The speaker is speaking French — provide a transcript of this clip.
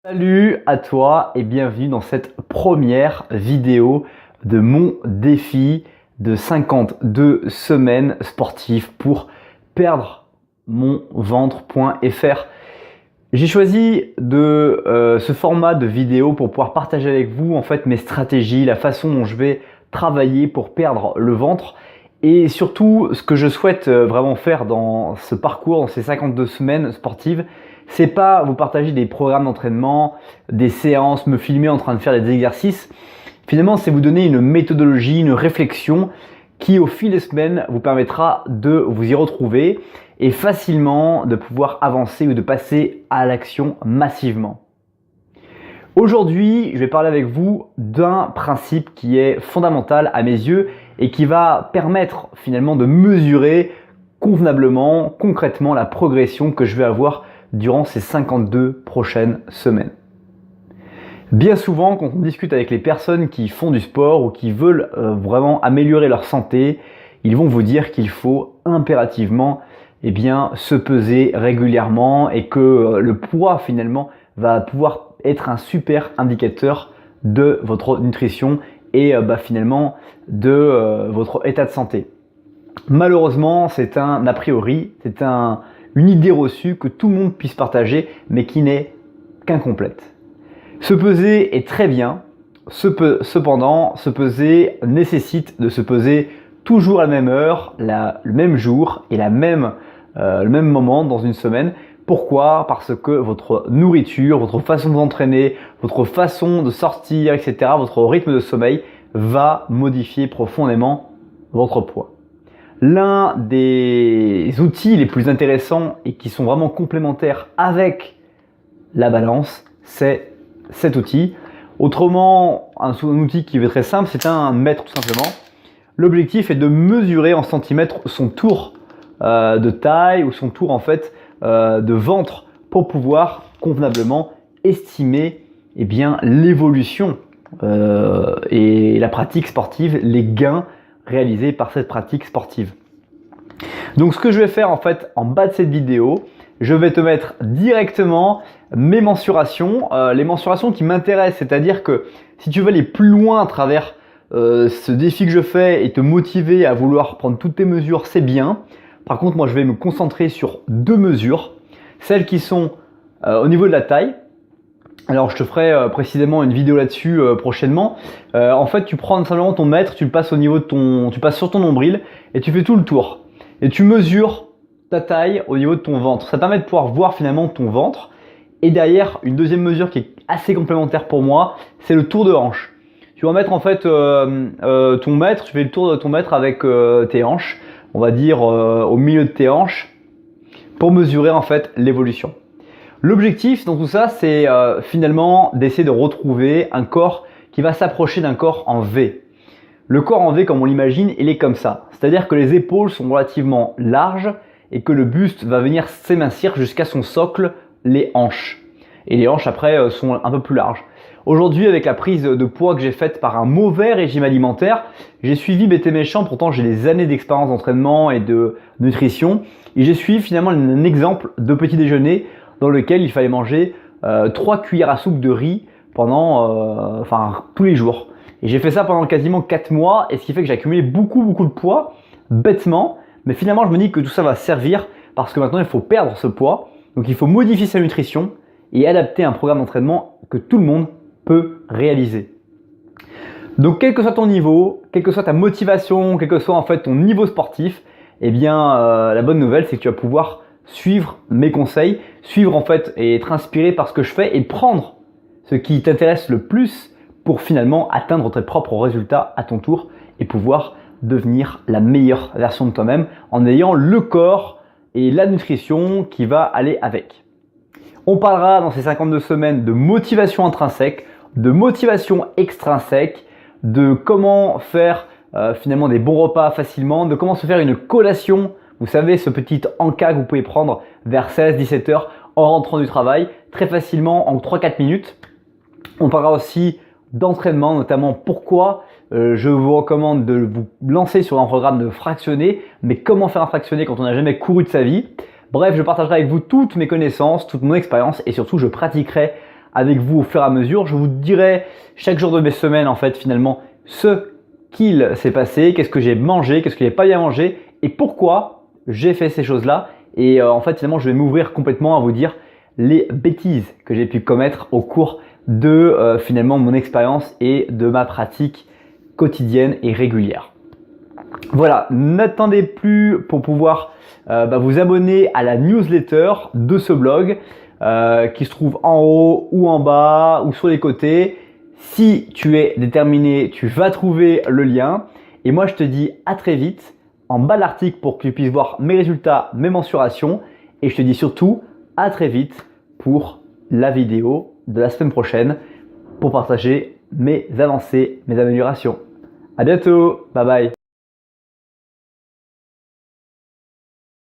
Salut à toi et bienvenue dans cette première vidéo de mon défi de 52 semaines sportives pour perdre mon ventre.fr. J'ai choisi ce format de vidéo pour pouvoir partager avec vous en fait mes stratégies, la façon dont je vais travailler pour perdre le ventre et surtout ce que je souhaite vraiment faire dans ce parcours, dans ces 52 semaines sportives. C'est pas vous partager des programmes d'entraînement, des séances, me filmer en train de faire des exercices. Finalement, c'est vous donner une méthodologie, une réflexion qui au fil des semaines vous permettra de vous y retrouver et facilement de pouvoir avancer ou de passer à l'action massivement. Aujourd'hui, je vais parler avec vous d'un principe qui est fondamental à mes yeux et qui va permettre finalement de mesurer convenablement, concrètement la progression que je vais avoir durant ces 52 prochaines semaines. Bien souvent, quand on discute avec les personnes qui font du sport ou qui veulent vraiment améliorer leur santé, ils vont vous dire qu'il faut impérativement se peser régulièrement et que le poids finalement va pouvoir être un super indicateur de votre nutrition et finalement de votre état de santé. Malheureusement, c'est un a priori, c'est une idée reçue que tout le monde puisse partager, mais qui n'est qu'incomplète. Se peser est très bien, cependant, se peser nécessite de se peser toujours à la même heure, le même jour et le même moment dans une semaine. Pourquoi? Parce que votre nourriture, votre façon de vous entraîner, votre façon de sortir, etc., votre rythme de sommeil va modifier profondément votre poids. L'un des outils les plus intéressants et qui sont vraiment complémentaires avec la balance, c'est cet outil. Autrement, un outil qui est très simple, c'est un mètre tout simplement. L'objectif est de mesurer en centimètres son tour de taille ou son tour en fait de ventre pour pouvoir convenablement estimer l'évolution et la pratique sportive, les gains réalisés par cette pratique sportive. Donc ce que je vais faire en fait en bas de cette vidéo, je vais te mettre directement mes mensurations, les mensurations qui m'intéressent, c'est-à-dire que si tu veux aller plus loin à travers ce défi que je fais et te motiver à vouloir prendre toutes tes mesures, c'est bien. Par contre, moi je vais me concentrer sur deux mesures, celles qui sont au niveau de la taille. Alors je te ferai précisément une vidéo là-dessus prochainement. En fait, tu prends simplement ton mètre, tu le passes tu passes sur ton nombril et tu fais tout le tour. Et tu mesures ta taille au niveau de ton ventre. Ça permet de pouvoir voir finalement ton ventre. Et derrière, une deuxième mesure qui est assez complémentaire pour moi, c'est le tour de hanche. Tu vas mettre en fait ton mètre, tu fais le tour de ton mètre avec tes hanches, on va dire au milieu de tes hanches, pour mesurer en fait l'évolution. L'objectif dans tout ça, c'est finalement d'essayer de retrouver un corps qui va s'approcher d'un corps en V. Le corps en V, comme on l'imagine, il est comme ça. C'est-à-dire que les épaules sont relativement larges et que le buste va venir s'émincir jusqu'à son socle, les hanches. Et les hanches après sont un peu plus larges. Aujourd'hui, avec la prise de poids que j'ai faite par un mauvais régime alimentaire, j'ai suivi bête et méchant, pourtant j'ai des années d'expérience d'entraînement et de nutrition, et j'ai suivi finalement un exemple de petit déjeuner dans lequel il fallait manger 3 cuillères à soupe de riz pendant tous les jours. Et j'ai fait ça pendant quasiment 4 mois, et ce qui fait que j'ai accumulé beaucoup de poids, bêtement, mais finalement je me dis que tout ça va servir parce que maintenant il faut perdre ce poids, donc il faut modifier sa nutrition et adapter un programme d'entraînement que tout le monde peut réaliser. Donc quel que soit ton niveau, quelle que soit ta motivation, quel que soit en fait ton niveau sportif, la bonne nouvelle c'est que tu vas pouvoir suivre mes conseils, suivre en fait et être inspiré par ce que je fais et prendre ce qui t'intéresse le plus pour finalement atteindre tes propres résultats à ton tour et pouvoir devenir la meilleure version de toi-même en ayant le corps et la nutrition qui va aller avec. On parlera dans ces 52 semaines de motivation intrinsèque, de motivation extrinsèque, de comment faire finalement des bons repas facilement, de comment se faire une collation. Vous savez, ce petit encas que vous pouvez prendre vers 16-17 heures en rentrant du travail, très facilement en 3-4 minutes. On parlera aussi d'entraînement, notamment pourquoi je vous recommande de vous lancer sur un programme de fractionné, mais comment faire un fractionné quand on n'a jamais couru de sa vie. Bref, je partagerai avec vous toutes mes connaissances, toute mon expérience et surtout je pratiquerai avec vous au fur et à mesure. Je vous dirai chaque jour de mes semaines en fait finalement ce qu'il s'est passé, qu'est-ce que j'ai mangé, qu'est-ce que j'ai pas bien mangé et pourquoi j'ai fait ces choses-là. Et en fait finalement je vais m'ouvrir complètement à vous dire les bêtises que j'ai pu commettre au cours de finalement mon expérience et de ma pratique quotidienne et régulière. Voilà, n'attendez plus pour pouvoir vous abonner à la newsletter de ce blog qui se trouve en haut ou en bas ou sur les côtés. Si tu es déterminé, tu vas trouver le lien. Et moi, je te dis à très vite en bas de l'article pour que tu puisses voir mes résultats, mes mensurations. Et je te dis surtout à très vite pour la vidéo de la semaine prochaine pour partager mes avancées, mes améliorations. À bientôt, bye bye.